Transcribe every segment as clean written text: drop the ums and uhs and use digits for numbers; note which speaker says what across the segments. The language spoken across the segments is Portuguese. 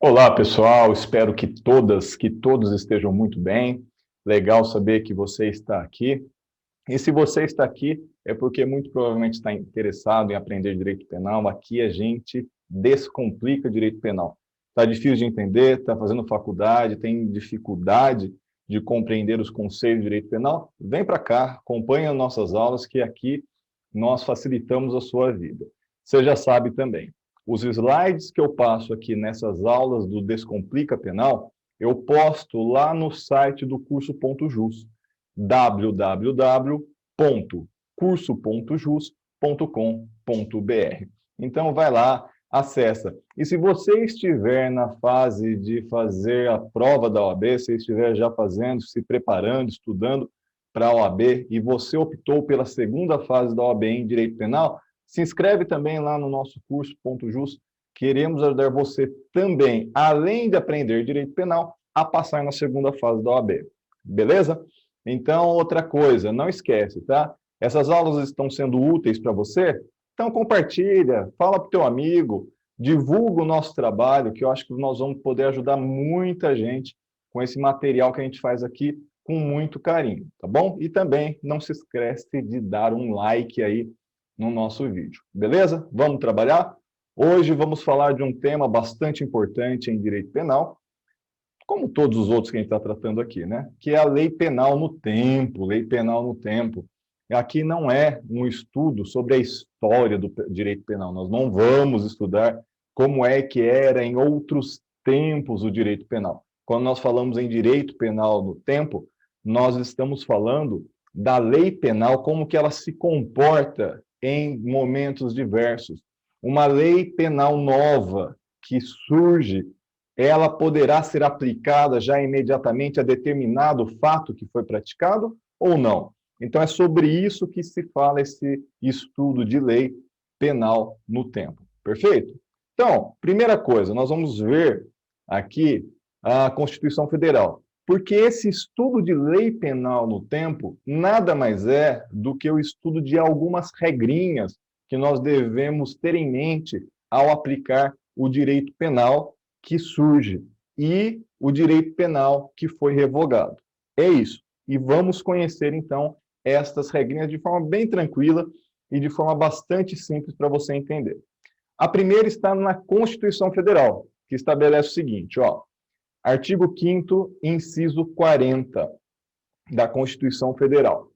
Speaker 1: Olá, pessoal. Espero que todos estejam muito bem. Legal saber que você está aqui. E se você está aqui, é porque muito provavelmente está interessado em aprender direito penal. Aqui a gente descomplica direito penal. Está difícil de entender, está fazendo faculdade, tem dificuldade de compreender os conceitos de direito penal? Vem para cá, acompanhe as nossas aulas, que aqui nós facilitamos a sua vida. Você já sabe também, os slides que eu passo aqui nessas aulas do Descomplica Penal, eu posto lá no site do curso.jus, www.curso.jus.com.br. Então, vai lá, acessa. E se você estiver na fase de fazer a prova da OAB, se estiver já fazendo, se preparando, estudando para a OAB, e você optou pela segunda fase da OAB em Direito Penal, se inscreve também lá no nosso curso.jus. Queremos ajudar você também, além de aprender Direito Penal, a passar na segunda fase da OAB. Beleza? Então, outra coisa, não esquece, tá? Essas aulas estão sendo úteis para você? Então, compartilha, fala para o teu amigo, divulga o nosso trabalho, que eu acho que nós vamos poder ajudar muita gente com esse material que a gente faz aqui com muito carinho, tá bom? E também não se esquece de dar um like aí no nosso vídeo, beleza? Vamos trabalhar? Hoje vamos falar de um tema bastante importante em direito penal, como todos os outros que a gente está tratando aqui, né? Que é a lei penal no tempo, lei penal no tempo. Aqui não é um estudo sobre a história do direito penal, nós não vamos estudar como é que era em outros tempos o direito penal. Quando nós falamos em direito penal no tempo, nós estamos falando da lei penal, como que ela se comporta em momentos diversos. Uma lei penal nova que surge, ela poderá ser aplicada já imediatamente a determinado fato que foi praticado ou não? Então, é sobre isso que se fala esse estudo de lei penal no tempo. Perfeito? Então, primeira coisa, nós vamos ver aqui a Constituição Federal. Porque esse estudo de lei penal no tempo nada mais é do que o estudo de algumas regrinhas que nós devemos ter em mente ao aplicar o direito penal que surge e o direito penal que foi revogado. É isso. E vamos conhecer, então, estas regrinhas de forma bem tranquila e de forma bastante simples para você entender. A primeira está na Constituição Federal, que estabelece o seguinte, ó, artigo 5º, inciso 40 da Constituição Federal.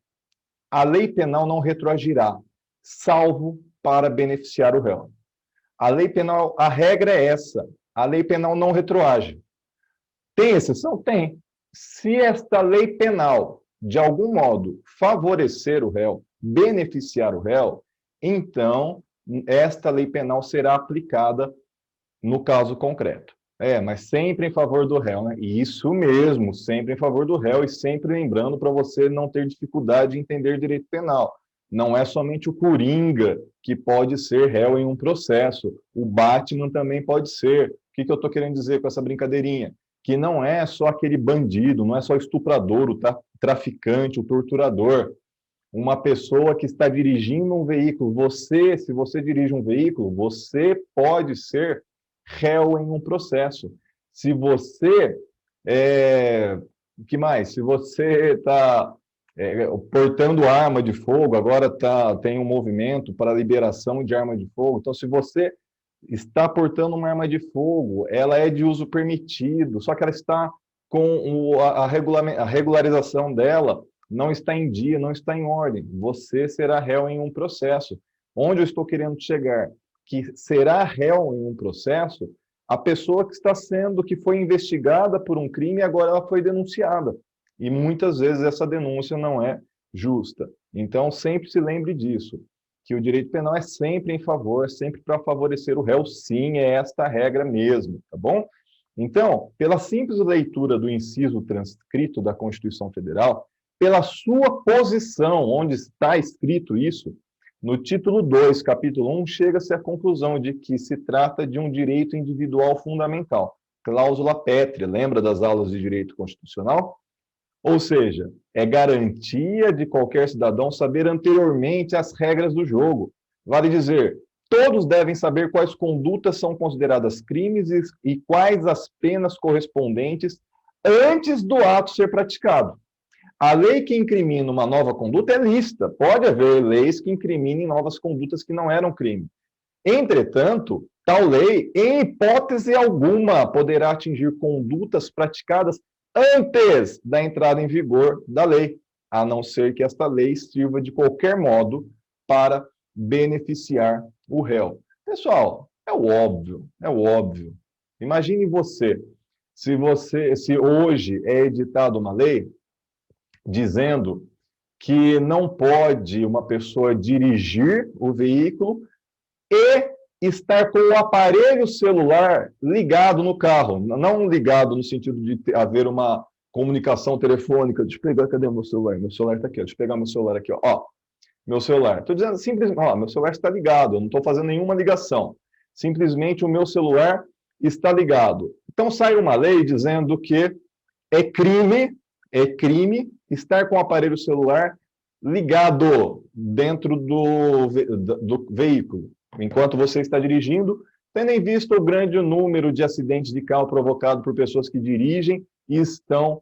Speaker 1: A lei penal não retroagirá, salvo para beneficiar o réu. A lei penal, a regra é essa, a lei penal não retroage. Tem exceção? Tem. Se esta lei penal, de algum modo, favorecer o réu, beneficiar o réu, então esta lei penal será aplicada no caso concreto. Mas sempre em favor do réu, né? E isso mesmo, sempre em favor do réu, e sempre lembrando para você não ter dificuldade de entender direito penal. Não é somente o Coringa que pode ser réu em um processo, o Batman também pode ser. O que eu estou querendo dizer com essa brincadeirinha? Que não é só aquele bandido, não é só o estuprador, o traficante, o torturador. Uma pessoa que está dirigindo um veículo, se você dirige um veículo, você pode ser réu em um processo. Se você, o que mais? Se você está portando arma de fogo, agora tem um movimento para a liberação de arma de fogo. Então, se você está portando uma arma de fogo, ela é de uso permitido, só que ela está com a regularização dela não está em dia, não está em ordem. Você será réu em um processo. Onde eu estou querendo chegar? Que será réu em um processo a pessoa que foi investigada por um crime e agora ela foi denunciada. E muitas vezes essa denúncia não é justa. Então, sempre se lembre disso, que o direito penal é sempre em favor, sempre para favorecer o réu, sim, é esta a regra mesmo, tá bom? Então, pela simples leitura do inciso transcrito da Constituição Federal, pela sua posição, onde está escrito isso, no título 2, capítulo 1, chega-se à conclusão de que se trata de um direito individual fundamental, cláusula pétrea, lembra das aulas de direito constitucional? Ou seja, é garantia de qualquer cidadão saber anteriormente as regras do jogo. Vale dizer, todos devem saber quais condutas são consideradas crimes e quais as penas correspondentes antes do ato ser praticado. A lei que incrimina uma nova conduta é lícita. Pode haver leis que incriminem novas condutas que não eram crime. Entretanto, tal lei, em hipótese alguma, poderá atingir condutas praticadas antes da entrada em vigor da lei, a não ser que esta lei sirva de qualquer modo para beneficiar o réu. Pessoal, é o óbvio, é o óbvio. Imagine se hoje é editada uma lei dizendo que não pode uma pessoa dirigir o veículo e estar com o aparelho celular ligado no carro, não ligado no sentido de haver uma comunicação telefônica. Deixa eu pegar, cadê o meu celular? Meu celular está aqui, deixa eu pegar meu celular aqui, ó. Meu celular. Estou dizendo simplesmente, ó, meu celular está ligado, eu não estou fazendo nenhuma ligação. Simplesmente o meu celular está ligado. Então sai uma lei dizendo que é crime estar com o aparelho celular ligado dentro do veículo, enquanto você está dirigindo, tendo em vista o grande número de acidentes de carro provocado por pessoas que dirigem e estão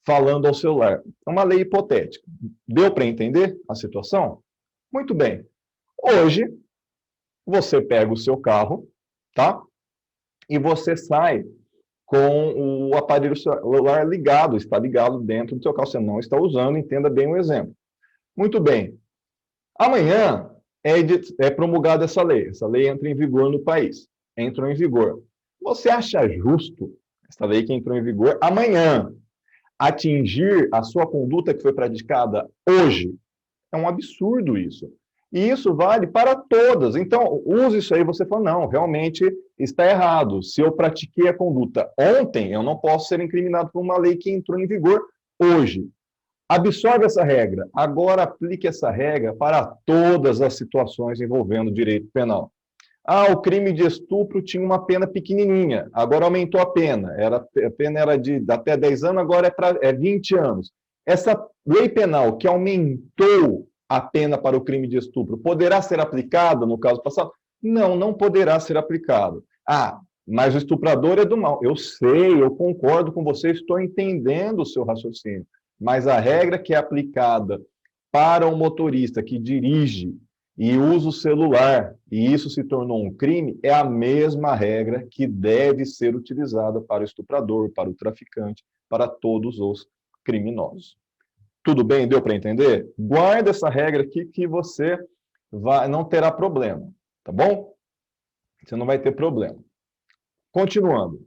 Speaker 1: falando ao celular. É uma lei hipotética. Deu para entender a situação? Muito bem. Hoje, você pega o seu carro, tá? E você sai com o aparelho celular ligado, está ligado dentro do seu carro, você não está usando, entenda bem o exemplo. Muito bem. Amanhã é promulgada essa lei entra em vigor no país, entrou em vigor. Você acha justo essa lei que entrou em vigor amanhã atingir a sua conduta que foi praticada hoje? É um absurdo isso. E isso vale para todas. Então, use isso aí, você fala, não, realmente está errado. Se eu pratiquei a conduta ontem, eu não posso ser incriminado por uma lei que entrou em vigor hoje. Absorve essa regra. Agora aplique essa regra para todas as situações envolvendo direito penal. Ah, o crime de estupro tinha uma pena pequenininha, agora aumentou a pena. A pena era de até 10 anos, agora é 20 anos. Essa lei penal que aumentou a pena para o crime de estupro poderá ser aplicada no caso passado? Não, não poderá ser aplicado. Ah, mas o estuprador é do mal. Eu sei, eu concordo com você, estou entendendo o seu raciocínio. Mas a regra que é aplicada para o motorista que dirige e usa o celular, e isso se tornou um crime, é a mesma regra que deve ser utilizada para o estuprador, para o traficante, para todos os criminosos. Tudo bem? Deu para entender? Guarda essa regra aqui que você não terá problema, tá bom? Você não vai ter problema. Continuando.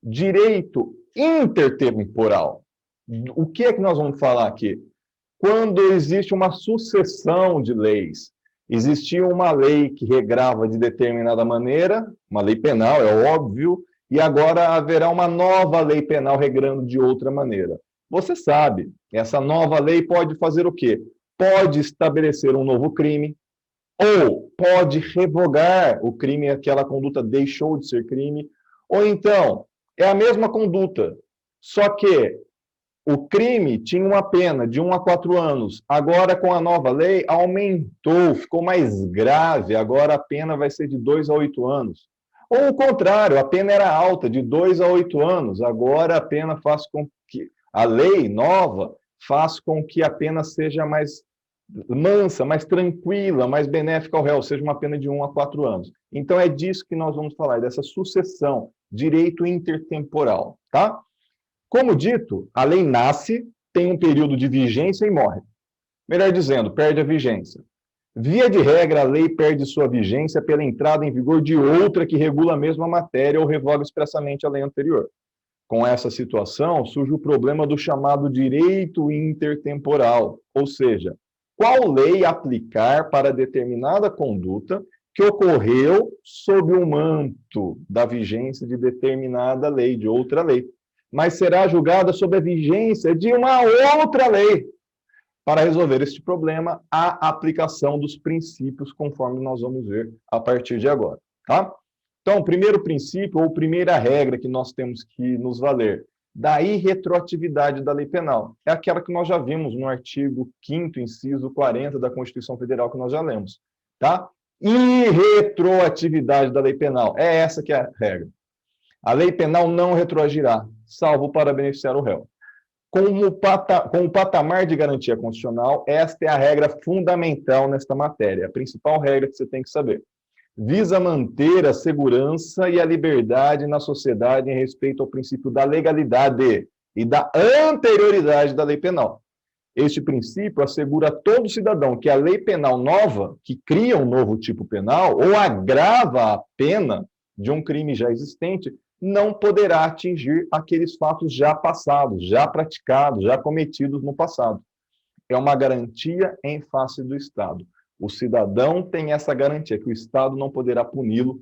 Speaker 1: Direito intertemporal. O que é que nós vamos falar aqui? Quando existe uma sucessão de leis, existia uma lei que regrava de determinada maneira, uma lei penal, é óbvio, e agora haverá uma nova lei penal regrando de outra maneira. Você sabe, essa nova lei pode fazer o quê? Pode estabelecer um novo crime, ou pode revogar o crime, aquela conduta deixou de ser crime, ou então, é a mesma conduta, só que o crime tinha uma pena de 1 a 4 anos. Agora, com a nova lei, aumentou, ficou mais grave. Agora a pena vai ser de 2 a 8 anos. Ou o contrário, a pena era alta, de 2 a 8 anos. Agora a pena faz com que... A lei nova faz com que a pena seja mais mansa, mais tranquila, mais benéfica ao réu, ou seja, uma pena de 1 a 4 anos. Então é disso que nós vamos falar, dessa sucessão, direito intertemporal, tá? Como dito, a lei nasce, tem um período de vigência e morre. Melhor dizendo, perde a vigência. Via de regra, a lei perde sua vigência pela entrada em vigor de outra que regula a mesma matéria ou revoga expressamente a lei anterior. Com essa situação, surge o problema do chamado direito intertemporal, ou seja, qual lei aplicar para determinada conduta que ocorreu sob o manto da vigência de determinada lei, de outra lei, mas será julgada sob a vigência de uma outra lei. Para resolver este problema, a aplicação dos princípios, conforme nós vamos ver a partir de agora, tá? Então, o primeiro princípio, ou primeira regra que nós temos que nos valer, da irretroatividade da lei penal, é aquela que nós já vimos no artigo 5º, inciso 40 da Constituição Federal, que nós já lemos, tá? E retroatividade da lei penal. É essa que é a regra. A lei penal não retroagirá, salvo para beneficiar o réu. Com o patamar de garantia constitucional, esta é a regra fundamental nesta matéria, a principal regra que você tem que saber. Visa manter a segurança e a liberdade na sociedade em respeito ao princípio da legalidade e da anterioridade da lei penal. Este princípio assegura a todo cidadão que a lei penal nova, que cria um novo tipo penal ou agrava a pena de um crime já existente, não poderá atingir aqueles fatos já passados, já praticados, já cometidos no passado. É uma garantia em face do Estado. O cidadão tem essa garantia, que o Estado não poderá puni-lo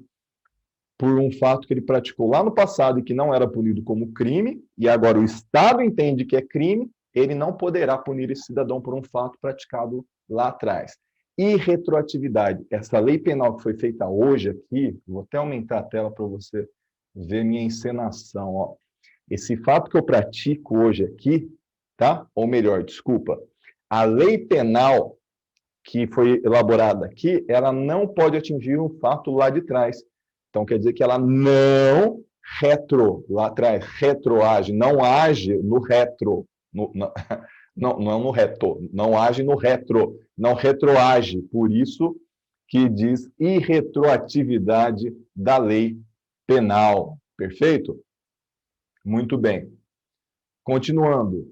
Speaker 1: por um fato que ele praticou lá no passado e que não era punido como crime, e agora o Estado entende que é crime, ele não poderá punir esse cidadão por um fato praticado lá atrás. E retroatividade. Essa lei penal que foi feita hoje aqui, vou até aumentar a tela para você ver minha encenação. Ó. Esse fato que eu pratico hoje aqui, tá? Ou melhor, desculpa, a lei penal que foi elaborada aqui, ela não pode atingir um fato lá de trás. Então, quer dizer que ela não lá atrás, retroage, não age no retro, não no reto, não age no retro, não retroage. Por isso que diz irretroatividade da lei penal. Perfeito? Muito bem. Continuando.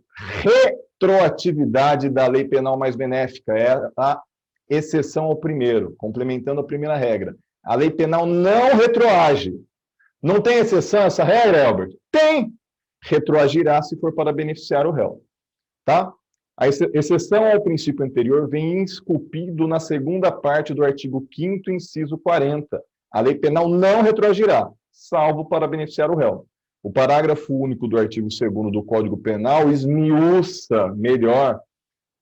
Speaker 1: Retroatividade da lei penal mais benéfica é a exceção ao primeiro, complementando a primeira regra. A lei penal não retroage. Não tem exceção essa regra, Albert? Tem! Retroagirá se for para beneficiar o réu. Tá? A exceção ao princípio anterior vem esculpido na segunda parte do artigo 5º, inciso 40. A lei penal não retroagirá, salvo para beneficiar o réu. O parágrafo único do artigo 2º do Código Penal esmiuça melhor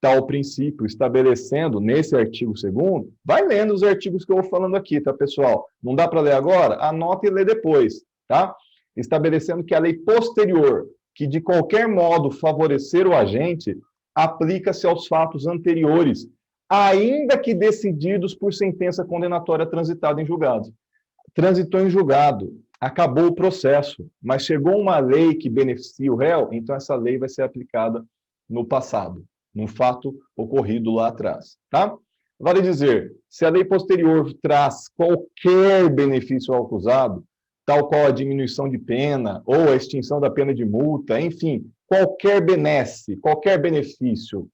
Speaker 1: tal princípio, estabelecendo nesse artigo 2º, vai lendo os artigos que eu vou falando aqui, tá, pessoal? Não dá para ler agora? Anota e lê depois, tá? Estabelecendo que a lei posterior, que de qualquer modo favorecer o agente, aplica-se aos fatos anteriores, ainda que decididos por sentença condenatória transitada em julgado. Transitou em julgado, acabou o processo, mas chegou uma lei que beneficia o réu, então essa lei vai ser aplicada no passado, num fato ocorrido lá atrás, tá? Vale dizer, se a lei posterior traz qualquer benefício ao acusado, tal qual a diminuição de pena ou a extinção da pena de multa, enfim, qualquer benesse, qualquer benefício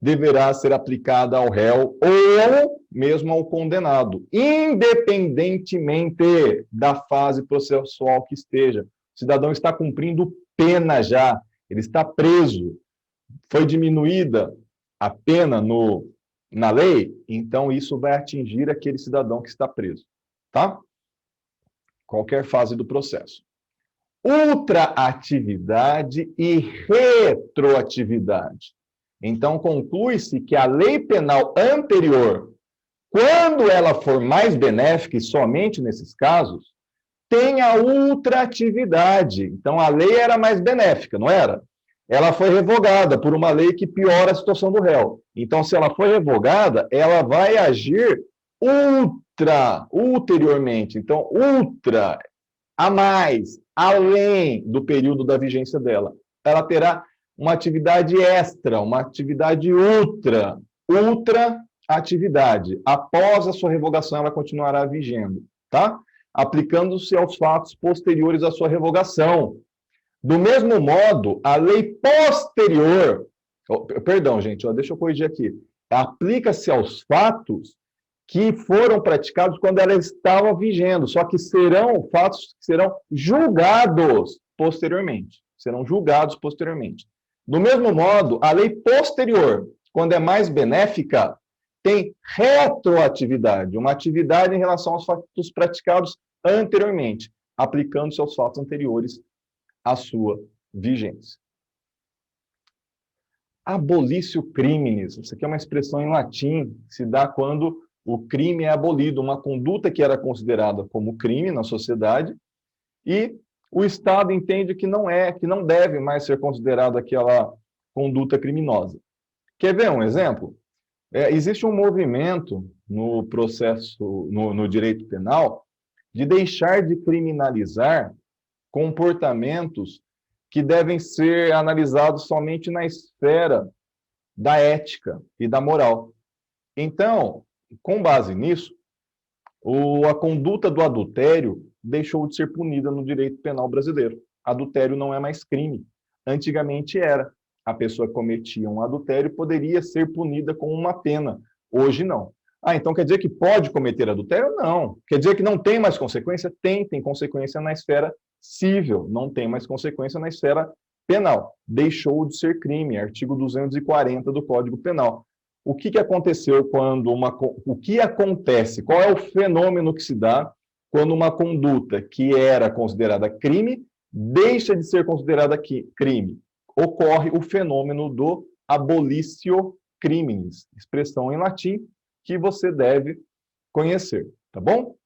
Speaker 1: deverá ser aplicada ao réu ou mesmo ao condenado, independentemente da fase processual que esteja. O cidadão está cumprindo pena já, ele está preso, foi diminuída a pena na lei, então isso vai atingir aquele cidadão que está preso, tá? Qualquer fase do processo. Ultraatividade e retroatividade. Então, conclui-se que a lei penal anterior, quando ela for mais benéfica, e somente nesses casos, tem a ultraatividade. Então, a lei era mais benéfica, não era? Ela foi revogada por uma lei que piora a situação do réu. Então, se ela foi revogada, ela vai agir ulteriormente. Então, ultra, a mais, além do período da vigência dela. Ela terá uma atividade extra, uma atividade ultra-atividade. Após a sua revogação, ela continuará vigendo, tá? Aplicando-se aos fatos posteriores à sua revogação. Do mesmo modo, a lei posterior, perdão, gente, deixa eu corrigir aqui, aplica-se aos fatos que foram praticados quando ela estava vigendo, só que serão fatos que serão julgados posteriormente. Serão julgados posteriormente. Do mesmo modo, a lei posterior, quando é mais benéfica, tem retroatividade, uma atividade em relação aos fatos praticados anteriormente, aplicando-se aos fatos anteriores à sua vigência. Abolitio criminis, isso aqui é uma expressão em latim, que se dá quando o crime é abolido, uma conduta que era considerada como crime na sociedade, e o Estado entende que não deve mais ser considerada aquela conduta criminosa. Quer ver um exemplo? Existe um movimento no processo, no direito penal, de deixar de criminalizar comportamentos que devem ser analisados somente na esfera da ética e da moral. Então, com base nisso, a conduta do adultério deixou de ser punida no direito penal brasileiro. Adultério não é mais crime. Antigamente era. A pessoa que cometia um adultério poderia ser punida com uma pena. Hoje não. Então quer dizer que pode cometer adultério? Não. Quer dizer que não tem mais consequência? Tem consequência na esfera civil, não tem mais consequência na esfera penal. Deixou de ser crime, artigo 240 do Código Penal. O que aconteceu quando o que acontece? Qual é o fenômeno que se dá quando uma conduta que era considerada crime deixa de ser considerada crime? Ocorre o fenômeno do abolitio criminis, expressão em latim que você deve conhecer, tá bom?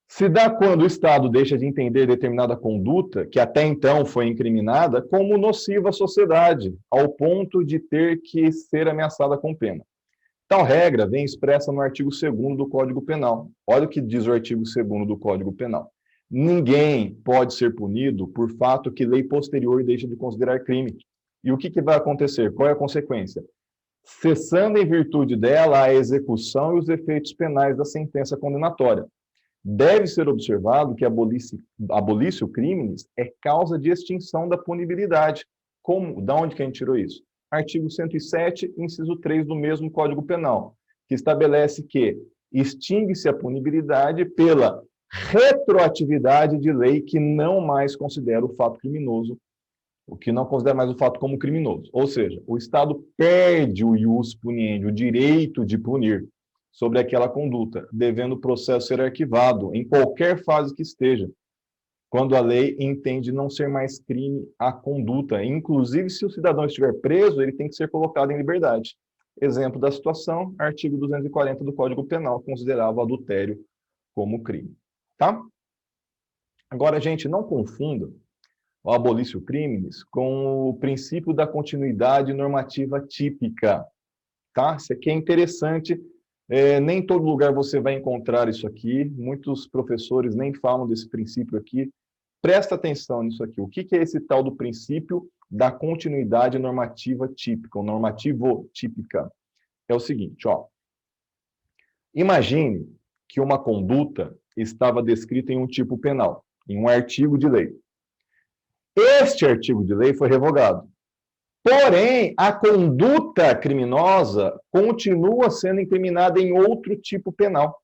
Speaker 1: Se dá quando o Estado deixa de entender determinada conduta, que até então foi incriminada, como nociva à sociedade, ao ponto de ter que ser ameaçada com pena. Tal regra vem expressa no artigo 2º do Código Penal. Olha o que diz o artigo 2º do Código Penal. Ninguém pode ser punido por fato que lei posterior deixa de considerar crime. E o que vai acontecer? Qual é a consequência? Cessando em virtude dela a execução e os efeitos penais da sentença condenatória. Deve ser observado que abolício criminis é causa de extinção da punibilidade. Da onde que a gente tirou isso? Artigo 107, inciso 3 do mesmo Código Penal, que estabelece que extingue-se a punibilidade pela retroatividade de lei que não mais considera o fato criminoso, o que não considera mais o fato como criminoso. Ou seja, o Estado perde o ius puniendi, o direito de punir sobre aquela conduta, devendo o processo ser arquivado em qualquer fase que esteja, quando a lei entende não ser mais crime a conduta. Inclusive, se o cidadão estiver preso, ele tem que ser colocado em liberdade. Exemplo da situação, artigo 240 do Código Penal, considerava o adultério como crime. Tá? Agora, gente, não confunda o abolício criminis com o princípio da continuidade normativa típica. Tá? Isso aqui é interessante. Nem em todo lugar você vai encontrar isso aqui. Muitos professores nem falam desse princípio aqui. Presta atenção nisso aqui. O que é esse tal do princípio da continuidade normativa típica, ou normativo típica? É o seguinte, ó. Imagine que uma conduta estava descrita em um tipo penal, em um artigo de lei. Este artigo de lei foi revogado. Porém, a conduta criminosa continua sendo incriminada em outro tipo penal.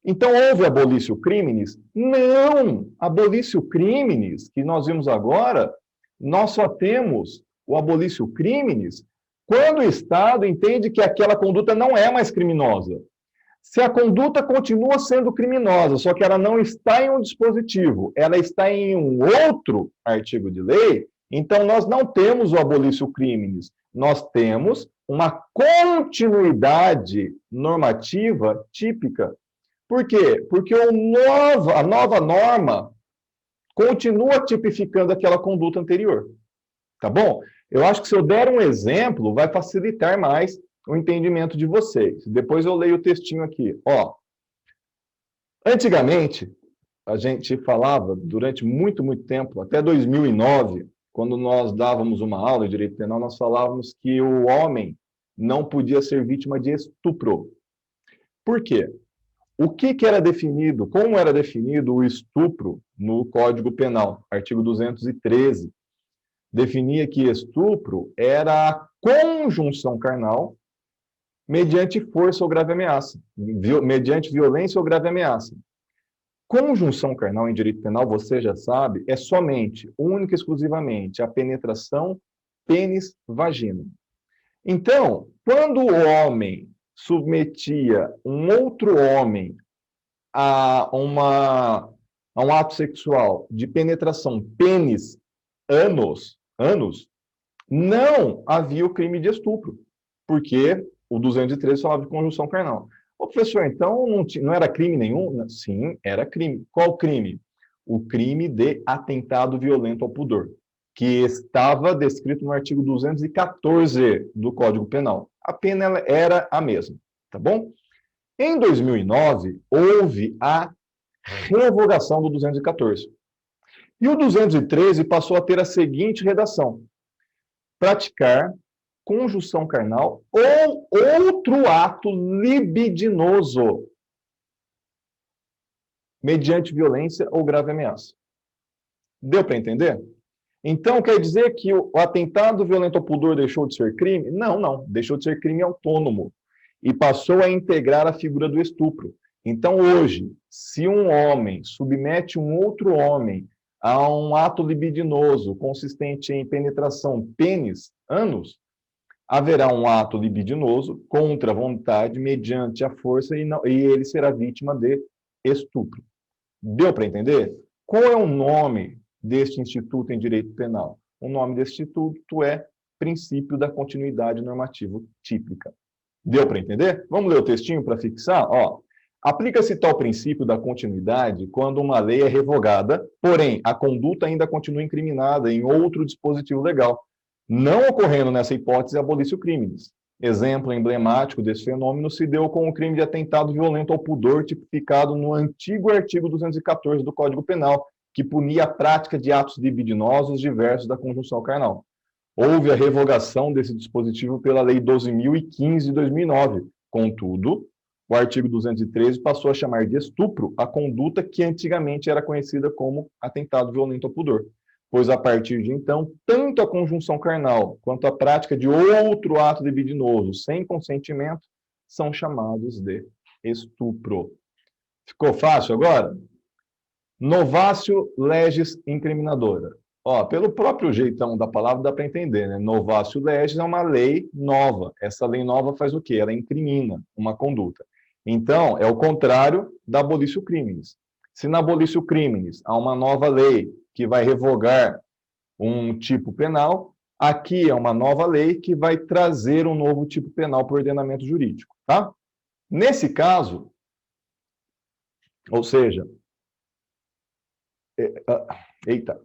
Speaker 1: Então, houve abolício criminis? Não! Abolício criminis, que nós vimos agora, nós só temos o abolício criminis quando o Estado entende que aquela conduta não é mais criminosa. Se a conduta continua sendo criminosa, só que ela não está em um dispositivo, ela está em um outro artigo de lei, então nós não temos o abolício criminis, nós temos uma continuidade normativa típica. Por quê? Porque a nova norma continua tipificando aquela conduta anterior. Tá bom? Eu acho que se eu der um exemplo, vai facilitar mais o entendimento de vocês. Depois eu leio o textinho aqui. Ó, antigamente, a gente falava, durante muito tempo, até 2009, quando nós dávamos uma aula de direito penal, nós falávamos que o homem não podia ser vítima de estupro. Por quê? O que era definido, como era definido o estupro no Código Penal? Artigo 213. Definia que estupro era a conjunção carnal mediante força ou grave ameaça, mediante violência ou grave ameaça. Conjunção carnal em direito penal, você já sabe, é somente, única e exclusivamente, a penetração pênis-vagina. Então, quando o homem submetia um outro homem a um ato sexual de penetração pênis-ânus, não havia o crime de estupro, porque o 213 falava de conjunção carnal. Ô, professor, então não era crime nenhum? Sim, era crime. Qual crime? O crime de atentado violento ao pudor, que estava descrito no artigo 214 do Código Penal. A pena ela era a mesma, tá bom? Em 2009, houve a revogação do 214. E o 213 passou a ter a seguinte redação: praticar conjunção carnal ou outro ato libidinoso mediante violência ou grave ameaça. Deu para entender? Então, quer dizer que o atentado violento ao pudor deixou de ser crime? Não, não. Deixou de ser crime autônomo e passou a integrar a figura do estupro. Então, hoje, se um homem submete um outro homem a um ato libidinoso consistente em penetração pênis, ânus, haverá um ato libidinoso contra a vontade mediante a força e ele será vítima de estupro. Deu para entender? Qual é o nome deste instituto em direito penal? O nome deste instituto é princípio da continuidade normativa típica. Deu para entender? Vamos ler o textinho para fixar? Ó, aplica-se tal princípio da continuidade quando uma lei é revogada, porém a conduta ainda continua incriminada em outro dispositivo legal, não ocorrendo nessa hipótese abolício crimes. Exemplo emblemático desse fenômeno se deu com o crime de atentado violento ao pudor tipificado no antigo artigo 214 do Código Penal, que punia a prática de atos libidinosos diversos da conjunção carnal. Houve a revogação desse dispositivo pela Lei 12.015 de 2009. Contudo, o artigo 213 passou a chamar de estupro a conduta que antigamente era conhecida como atentado violento ao pudor, pois a partir de então, tanto a conjunção carnal quanto a prática de outro ato libidinoso sem consentimento são chamados de estupro. Ficou fácil agora? Novatio legis incriminadora. Ó, pelo próprio jeitão da palavra dá para entender, né? Novatio legis é uma lei nova. Essa lei nova faz o quê? Ela incrimina uma conduta. Então, é o contrário da abolício crimes. Se na abolício crimes há uma nova lei que vai revogar um tipo penal, aqui é uma nova lei que vai trazer um novo tipo penal por ordenamento jurídico, tá? Nesse caso, ou seja,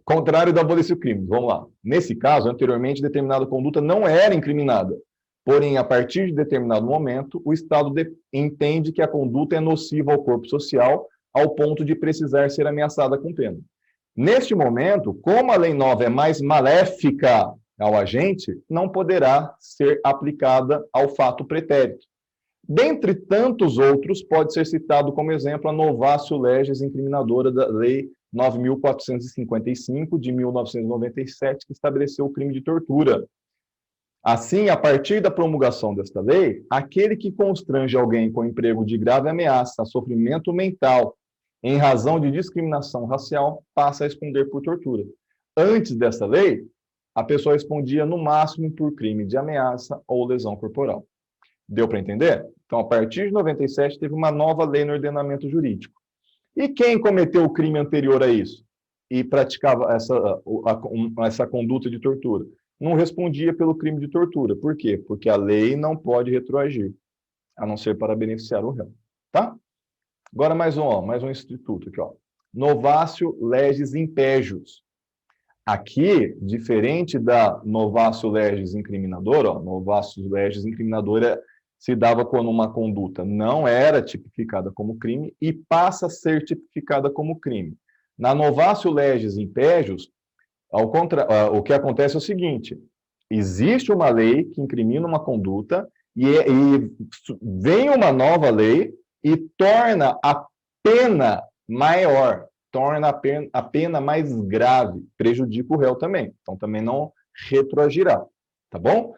Speaker 1: contrário da abolício crimes, vamos lá. Nesse caso, anteriormente, determinada conduta não era incriminada, porém, a partir de determinado momento, o Estado entende que a conduta é nociva ao corpo social, ao ponto de precisar ser ameaçada com pena. Neste momento, como a lei nova é mais maléfica ao agente, não poderá ser aplicada ao fato pretérito. Dentre tantos outros, pode ser citado como exemplo a novatio legis incriminadora da Lei 9.455, de 1997, que estabeleceu o crime de tortura. Assim, a partir da promulgação desta lei, aquele que constrange alguém com emprego de grave ameaça, sofrimento mental, em razão de discriminação racial, passa a responder por tortura. Antes dessa lei, a pessoa respondia no máximo por crime de ameaça ou lesão corporal. Deu para entender? Então, a partir de 97, teve uma nova lei no ordenamento jurídico. E quem cometeu o crime anterior a isso e praticava essa conduta de tortura? Não respondia pelo crime de tortura. Por quê? Porque a lei não pode retroagir, a não ser para beneficiar o réu. Tá? Agora mais um instituto aqui, ó. Novatio legis impégios. Aqui, diferente da novatio legis incriminadora, ó, novatio legis incriminadora se dava quando uma conduta não era tipificada como crime e passa a ser tipificada como crime. Na novatio legis impégios, o que acontece é o seguinte: existe uma lei que incrimina uma conduta e vem uma nova lei e torna a pena maior, torna a pena mais grave, prejudica o réu também. Então, também não retroagirá, tá bom?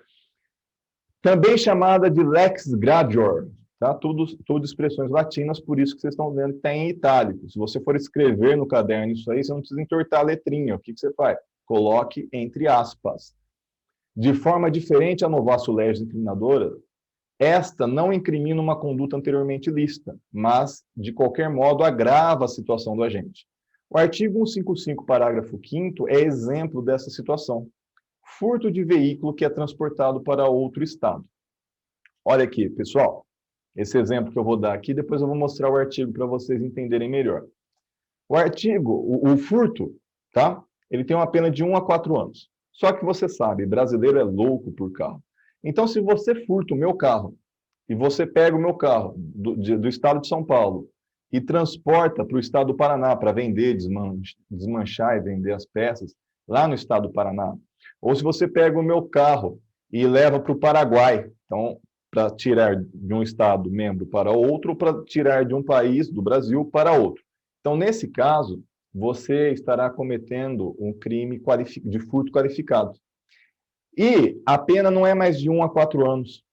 Speaker 1: Também chamada de lex gradior, tá? Tudo expressões latinas, por isso que vocês estão vendo que está em itálico. Se você for escrever no caderno isso aí, você não precisa entortar a letrinha. O que você faz? Coloque entre aspas. De forma diferente à novatio legis incriminadora, esta não incrimina uma conduta anteriormente lícita, mas, de qualquer modo, agrava a situação do agente. O artigo 155, parágrafo 5º, é exemplo dessa situação. Furto de veículo que é transportado para outro estado. Olha aqui, pessoal, esse exemplo que eu vou dar aqui, depois eu vou mostrar o artigo para vocês entenderem melhor. O artigo, o furto, tá? ele tem uma pena de 1 a 4 anos. Só que você sabe, brasileiro é louco por carro. Então, se você furta o meu carro, e você pega o meu carro do estado de São Paulo e transporta para o estado do Paraná para vender, desmanchar e vender as peças lá no estado do Paraná, ou se você pega o meu carro e leva para o Paraguai, então, para tirar de um estado membro para outro, ou para tirar de um país, do Brasil, para outro. Então, nesse caso, você estará cometendo um crime de furto qualificado. E a pena não é mais de 1 a 4 anos.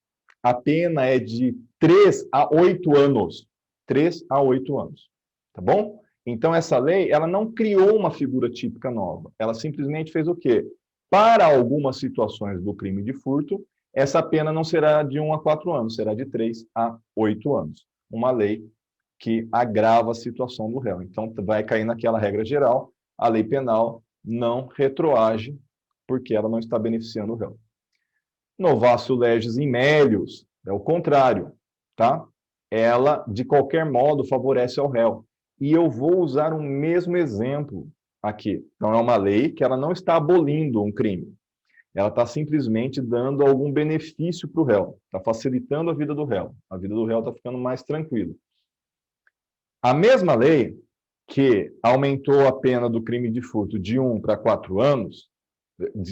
Speaker 1: A pena é de 3 a 8 anos. 3 a 8 anos. Tá bom? Então, essa lei, ela não criou uma figura típica nova. Ela simplesmente fez o quê? Para algumas situações do crime de furto, essa pena não será de 1 a 4 anos, será de 3 a 8 anos. Uma lei que agrava a situação do réu. Então, vai cair naquela regra geral, a lei penal não retroage, porque ela não está beneficiando o réu. Novatio legis in melius, é o contrário, tá? Ela, de qualquer modo, favorece ao réu. E eu vou usar o mesmo exemplo aqui. Então, é uma lei que ela não está abolindo um crime. Ela está simplesmente dando algum benefício para o réu. Está facilitando a vida do réu. A vida do réu está ficando mais tranquila. A mesma lei que aumentou a pena do crime de furto de 1 para 4 anos,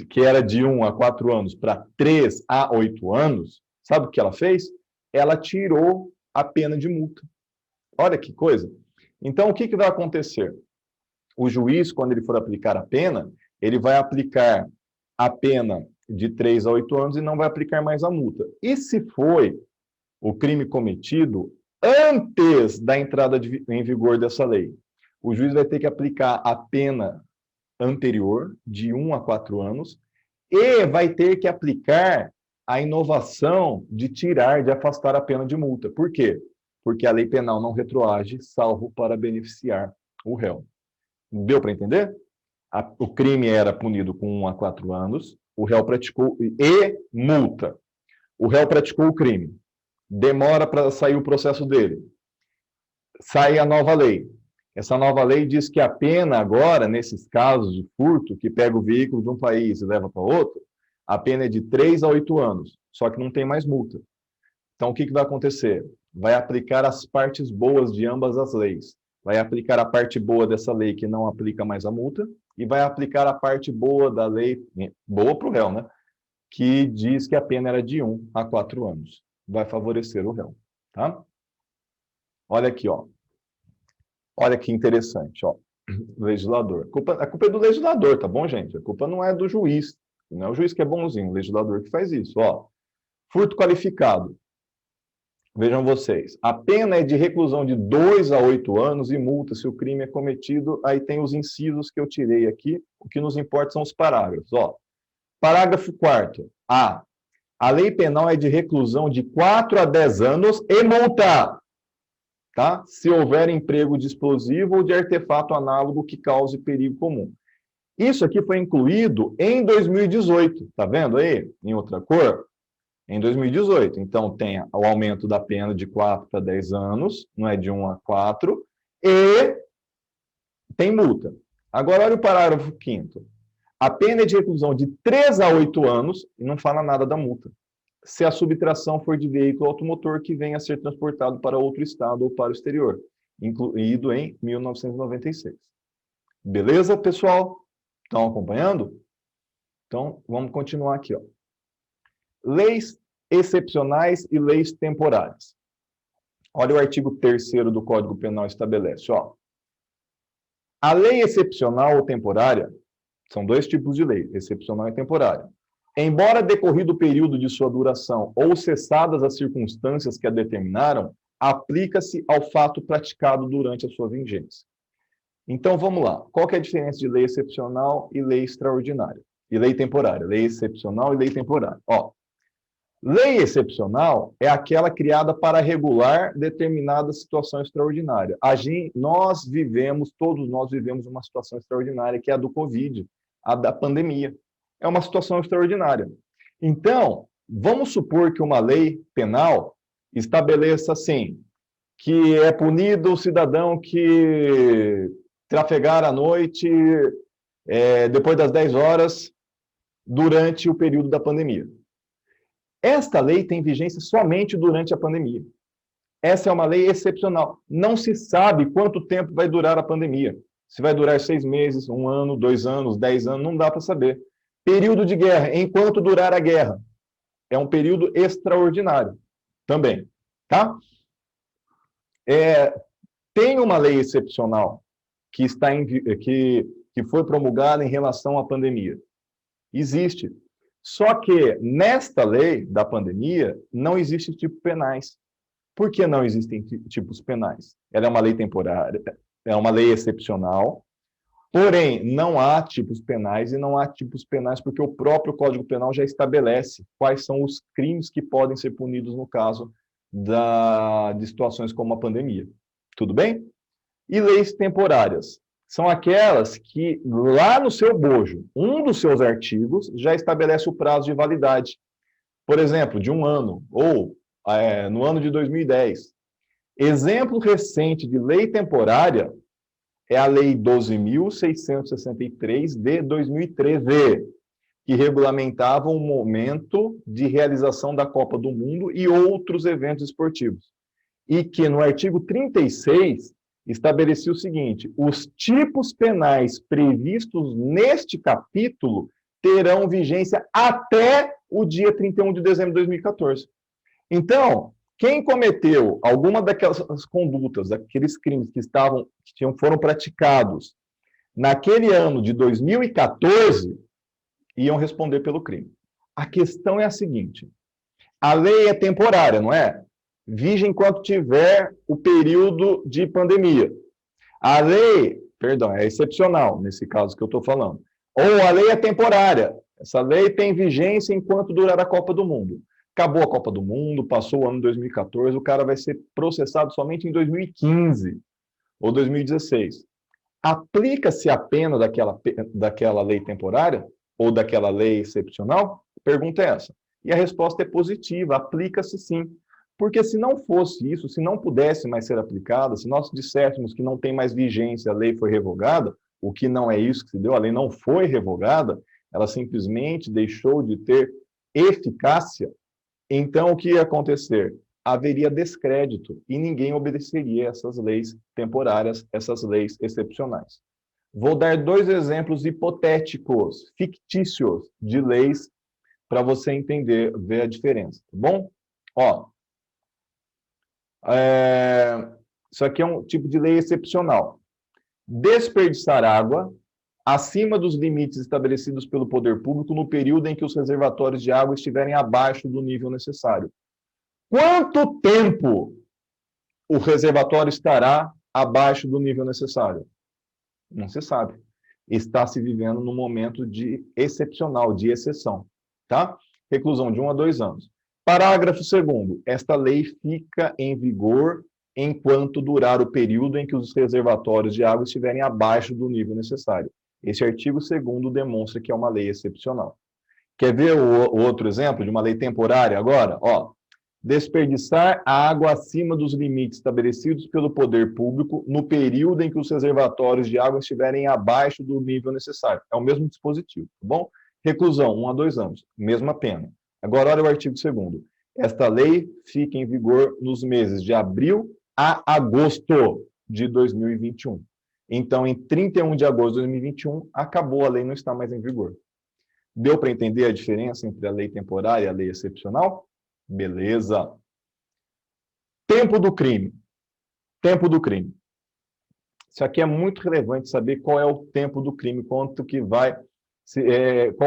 Speaker 1: que era de 1 a 4 anos para 3 a 8 anos, sabe o que ela fez? Ela tirou a pena de multa. Olha que coisa. Então, o que vai acontecer? O juiz, quando ele for aplicar a pena, ele vai aplicar a pena de 3 a 8 anos e não vai aplicar mais a multa. E se foi o crime cometido antes da entrada em vigor dessa lei? O juiz vai ter que aplicar a pena anterior, de 1 a 4 anos, e vai ter que aplicar a inovação de tirar, de afastar a pena de multa. Por quê? Porque a lei penal não retroage, salvo para beneficiar o réu. Deu para entender? O crime era punido com 1 a 4 anos, o réu praticou, e multa. O réu praticou o crime. Demora para sair o processo dele. Sai a nova lei. Essa nova lei diz que a pena agora, nesses casos de furto, que pega o veículo de um país e leva para outro, a pena é de 3 a 8 anos, só que não tem mais multa. Então, o que vai acontecer? Vai aplicar as partes boas de ambas as leis. Vai aplicar a parte boa dessa lei, que não aplica mais a multa, e vai aplicar a parte boa da lei, boa para o réu, né? Que diz que a pena era de 1 a 4 anos. Vai favorecer o réu, tá? Olha aqui, ó. Olha que interessante, ó. Legislador. A culpa é do legislador, tá bom, gente? A culpa não é do juiz. Não é o juiz que é bonzinho, o legislador que faz isso, ó. Furto qualificado. Vejam vocês. A pena é de reclusão de 2 a 8 anos e multa se o crime é cometido. Aí tem os incisos que eu tirei aqui. O que nos importa são os parágrafos, ó. Parágrafo 4º. A. A lei penal é de reclusão de 4 a 10 anos e multa. Tá? Se houver emprego de explosivo ou de artefato análogo que cause perigo comum. Isso aqui foi incluído em 2018, tá vendo aí? Em outra cor? Em 2018. Então, tem o aumento da pena de 4 para 10 anos, não é de 1 a 4, e tem multa. Agora, olha o parágrafo 5º. A pena é de reclusão de 3 a 8 anos, e não fala nada da multa, se a subtração for de veículo automotor que venha a ser transportado para outro estado ou para o exterior, incluído em 1996. Beleza, pessoal? Estão acompanhando? Então, vamos continuar aqui, ó. Leis excepcionais e leis temporárias. Olha o artigo 3º do Código Penal estabelece, ó. A lei excepcional ou temporária, são dois tipos de lei, excepcional e temporária. Embora decorrido o período de sua duração ou cessadas as circunstâncias que a determinaram, aplica-se ao fato praticado durante a sua vigência. Então, vamos lá. Qual que é a diferença de lei excepcional e lei extraordinária? E lei temporária. Lei excepcional e lei temporária. Ó, lei excepcional é aquela criada para regular determinada situação extraordinária. Todos nós vivemos uma situação extraordinária, que é a do Covid, a da pandemia. É uma situação extraordinária. Então, vamos supor que uma lei penal estabeleça assim, que é punido o cidadão que trafegar à noite depois das 10 horas, durante o período da pandemia. Esta lei tem vigência somente durante a pandemia. Essa é uma lei excepcional. Não se sabe quanto tempo vai durar a pandemia. Se vai durar 6 meses, 1 ano, 2 anos, 10 anos, não dá para saber. Período de guerra, enquanto durar a guerra. É um período extraordinário também, tá? Tem uma lei excepcional que foi promulgada em relação à pandemia. Existe. Só que nesta lei da pandemia não existem tipos penais. Por que não existem tipos penais? Ela é uma lei temporária, é uma lei excepcional, porém não há tipos penais, e não há tipos penais porque o próprio Código Penal já estabelece quais são os crimes que podem ser punidos no caso de situações como a pandemia. Tudo bem? E leis temporárias são aquelas que, lá no seu bojo, um dos seus artigos já estabelece o prazo de validade. Por exemplo, de 1 ano, ou no ano de 2010. Exemplo recente de lei temporária é a Lei 12.663 de 2013, que regulamentava o momento de realização da Copa do Mundo e outros eventos esportivos. E que, no artigo 36, estabelecia o seguinte: os tipos penais previstos neste capítulo terão vigência até o dia 31 de dezembro de 2014. Então, quem cometeu alguma daquelas condutas, daqueles crimes que foram praticados naquele ano de 2014, iam responder pelo crime. A questão é a seguinte: a lei é temporária, não é? Vige enquanto tiver o período de pandemia. A lei, perdão, é excepcional, nesse caso que eu estou falando. Ou a lei é temporária. Essa lei tem vigência enquanto durar a Copa do Mundo. Acabou a Copa do Mundo, passou o ano 2014, o cara vai ser processado somente em 2015 ou 2016. Aplica-se a pena daquela lei temporária ou daquela lei excepcional? A pergunta é essa. E a resposta é positiva, aplica-se sim. Porque se não fosse isso, se não pudesse mais ser aplicada, se nós disséssemos que não tem mais vigência, a lei foi revogada, o que não é isso que se deu, a lei não foi revogada, ela simplesmente deixou de ter eficácia, então o que ia acontecer? Haveria descrédito e ninguém obedeceria essas leis temporárias, essas leis excepcionais. Vou dar 2 exemplos hipotéticos, fictícios, de leis para você entender, ver a diferença, tá bom? Isso aqui é um tipo de lei excepcional. Desperdiçar água acima dos limites estabelecidos pelo poder público no período em que os reservatórios de água estiverem abaixo do nível necessário. Quanto tempo o reservatório estará abaixo do nível necessário? Não se sabe. Está se vivendo num momento de excepcional, de exceção, tá? Reclusão de 1 a 2 anos. Parágrafo 2º. Esta lei fica em vigor enquanto durar o período em que os reservatórios de água estiverem abaixo do nível necessário. Esse artigo 2º demonstra que é uma lei excepcional. Quer ver o outro exemplo de uma lei temporária agora? Desperdiçar a água acima dos limites estabelecidos pelo poder público no período em que os reservatórios de água estiverem abaixo do nível necessário. É o mesmo dispositivo, tá bom? Reclusão, 1 a 2 anos, mesma pena. Agora, olha o artigo 2º. Esta lei fica em vigor nos meses de abril a agosto de 2021. Então, em 31 de agosto de 2021, acabou, a lei não está mais em vigor. Deu para entender a diferença entre a lei temporária e a lei excepcional? Beleza. Tempo do crime. Tempo do crime. Isso aqui é muito relevante saber qual é o tempo do crime, qual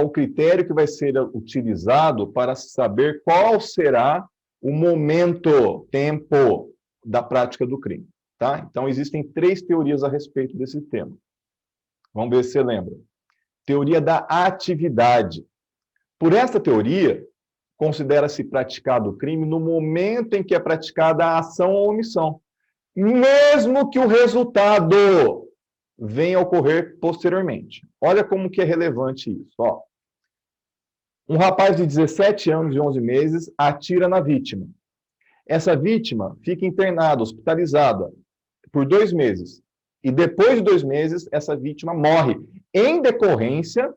Speaker 1: o critério que vai ser utilizado para saber qual será o momento, tempo da prática do crime. Tá? Então, existem 3 teorias a respeito desse tema. Vamos ver se você lembra. Teoria da atividade. Por essa teoria, considera-se praticado o crime no momento em que é praticada a ação ou omissão, mesmo que o resultado venha a ocorrer posteriormente. Olha como que é relevante isso. Um rapaz de 17 anos e 11 meses atira na vítima. Essa vítima fica internada, hospitalizada, por 2 meses. E depois de 2 meses, essa vítima morre em decorrência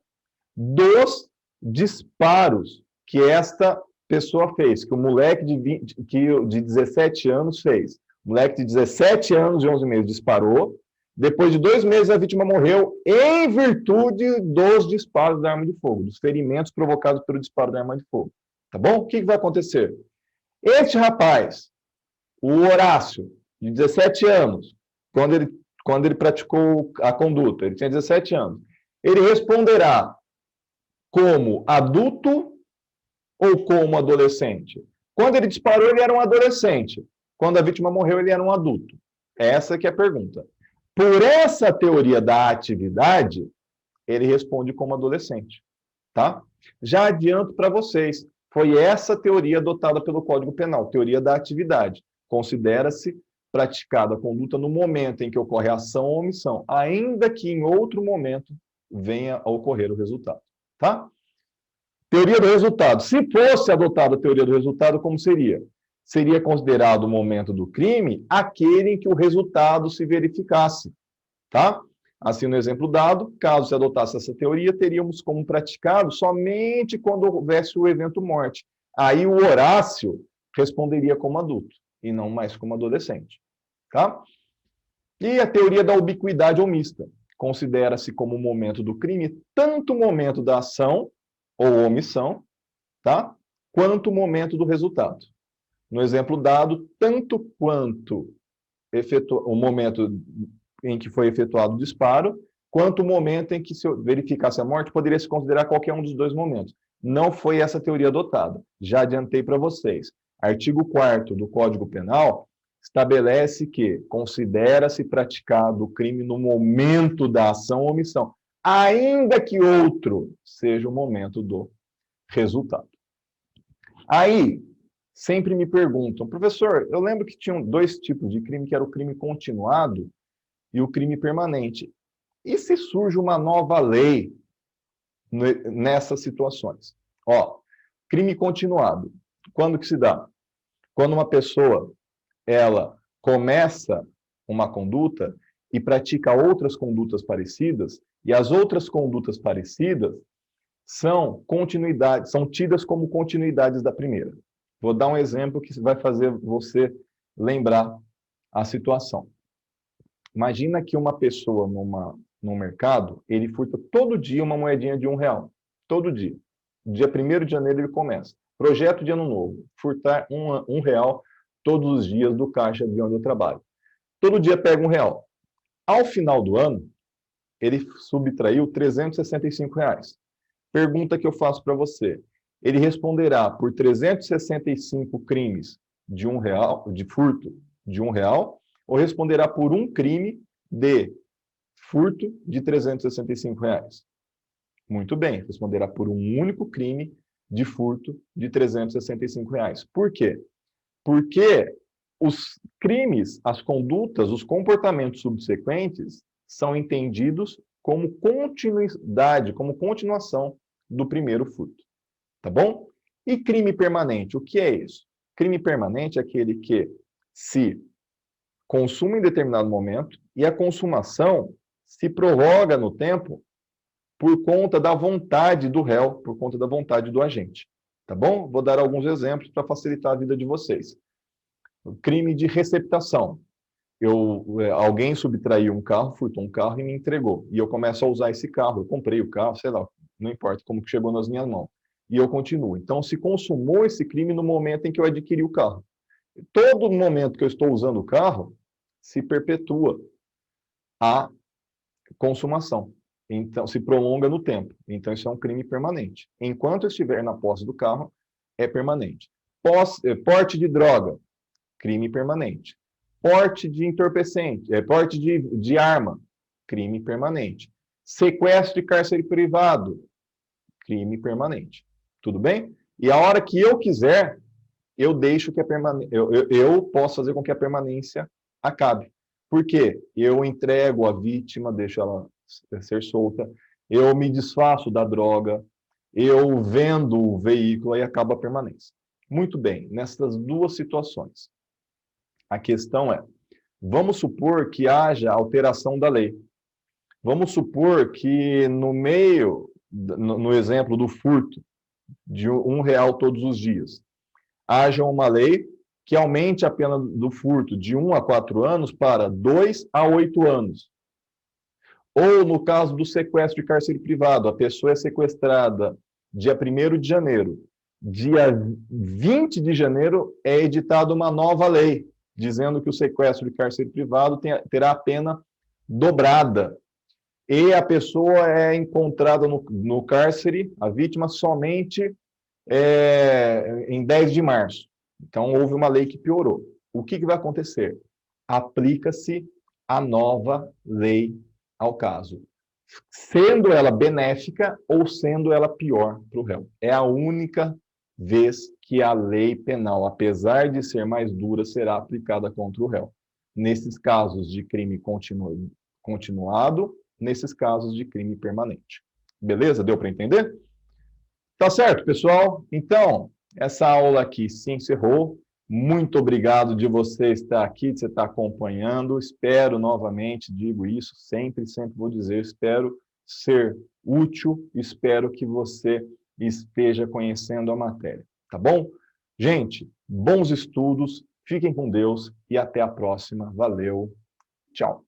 Speaker 1: dos disparos que esta pessoa fez, que o moleque de 17 anos fez. O moleque de 17 anos e 11 meses disparou. Depois de 2 meses, a vítima morreu em virtude dos disparos da arma de fogo, dos ferimentos provocados pelo disparo da arma de fogo. Tá bom? O que vai acontecer? Este rapaz, o Horácio, de 17 anos, quando ele praticou a conduta, ele tinha 17 anos, ele responderá como adulto ou como adolescente? Quando ele disparou, ele era um adolescente. Quando a vítima morreu, ele era um adulto. Essa que é a pergunta. Por essa teoria da atividade, ele responde como adolescente, tá? Já adianto para vocês, foi essa teoria adotada pelo Código Penal, teoria da atividade. Considera-se praticada a conduta no momento em que ocorre a ação ou omissão, ainda que em outro momento venha a ocorrer o resultado, tá? Teoria do resultado. Se fosse adotada a teoria do resultado, como seria? Seria considerado o momento do crime aquele em que o resultado se verificasse, tá? Assim, no exemplo dado, caso se adotasse essa teoria, teríamos como praticado somente quando houvesse o evento morte. Aí o Horácio responderia como adulto e não mais como adolescente, tá? E a teoria da ubiquidade omissa. Considera-se como o momento do crime tanto o momento da ação ou omissão, tá? Quanto o momento do resultado. No exemplo dado, tanto quanto o momento em que foi efetuado o disparo, quanto o momento em que se verificasse a morte, poderia se considerar qualquer um dos dois momentos. Não foi essa teoria adotada. Já adiantei para vocês. Artigo 4º do Código Penal estabelece que considera-se praticado o crime no momento da ação ou omissão, ainda que outro seja o momento do resultado. Aí, sempre me perguntam, professor, eu lembro que tinham 2 tipos de crime, que era o crime continuado e o crime permanente. E se surge uma nova lei nessas situações? Ó, crime continuado. Quando que se dá? Quando uma pessoa, ela começa uma conduta e pratica outras condutas parecidas, e as outras condutas parecidas são continuidades, são tidas como continuidades da primeira. Vou dar um exemplo que vai fazer você lembrar a situação. Imagina que uma pessoa num mercado, ele furta todo dia uma moedinha de R$1. Todo dia. Dia 1º de janeiro ele começa. Projeto de ano novo. Furtar R$1 todos os dias do caixa de onde eu trabalho. Todo dia pega R$1. Ao final do ano, ele subtraiu R$365. Pergunta que eu faço para você. Ele responderá por 365 crimes de R$1, de furto de R$1, ou responderá por um crime de furto de R$365? Muito bem, responderá por um único crime de furto de R$365. Por quê? Porque os crimes, as condutas, os comportamentos subsequentes são entendidos como continuidade, como continuação do primeiro furto. Tá bom? E crime permanente, o que é isso? Crime permanente é aquele que se consuma em determinado momento e a consumação se prorroga no tempo por conta da vontade do réu, por conta da vontade do agente. Tá bom? Vou dar alguns exemplos para facilitar a vida de vocês. O crime de receptação. Alguém subtraiu um carro, furtou um carro e me entregou. E eu começo a usar esse carro. Eu comprei o carro, sei lá, não importa como que chegou nas minhas mãos. E eu continuo. Então, se consumou esse crime no momento em que eu adquiri o carro. Todo momento que eu estou usando o carro, se perpetua a consumação. Então, se prolonga no tempo. Então, isso é um crime permanente. Enquanto eu estiver na posse do carro, é permanente. Porte de droga, crime permanente. Porte de entorpecente, porte de arma, crime permanente. Sequestro de cárcere privado, crime permanente. Tudo bem? E a hora que eu quiser, eu deixo que eu posso fazer com que a permanência acabe. Por quê? Eu entrego a vítima, deixo ela ser solta, eu me desfaço da droga, eu vendo o veículo e acaba a permanência. Muito bem, nessas 2 situações. A questão é, Vamos supor que haja alteração da lei. Vamos supor que no meio, no exemplo do furto, de R$ 1 todos os dias, haja uma lei que aumente a pena do furto de 1 a 4 anos para 2 a 8 anos. Ou, no caso do sequestro de cárcere privado, a pessoa é sequestrada dia 1º de janeiro. Dia 20 de janeiro é editada uma nova lei, dizendo que o sequestro de cárcere privado terá a pena dobrada. E a pessoa é encontrada no cárcere, a vítima, somente em 10 de março. Então, houve uma lei que piorou. O que vai acontecer? Aplica-se a nova lei ao caso, sendo ela benéfica ou sendo ela pior para o réu. É a única vez que a lei penal, apesar de ser mais dura, será aplicada contra o réu. Nesses casos de crime continuado, nesses casos de crime permanente. Beleza? Deu para entender? Tá certo, pessoal? Então, essa aula aqui se encerrou. Muito obrigado de você estar aqui, de você estar acompanhando. Espero novamente, digo isso sempre, sempre vou dizer, espero ser útil, espero que você esteja conhecendo a matéria, tá bom? Gente, bons estudos, fiquem com Deus e até a próxima. Valeu, tchau.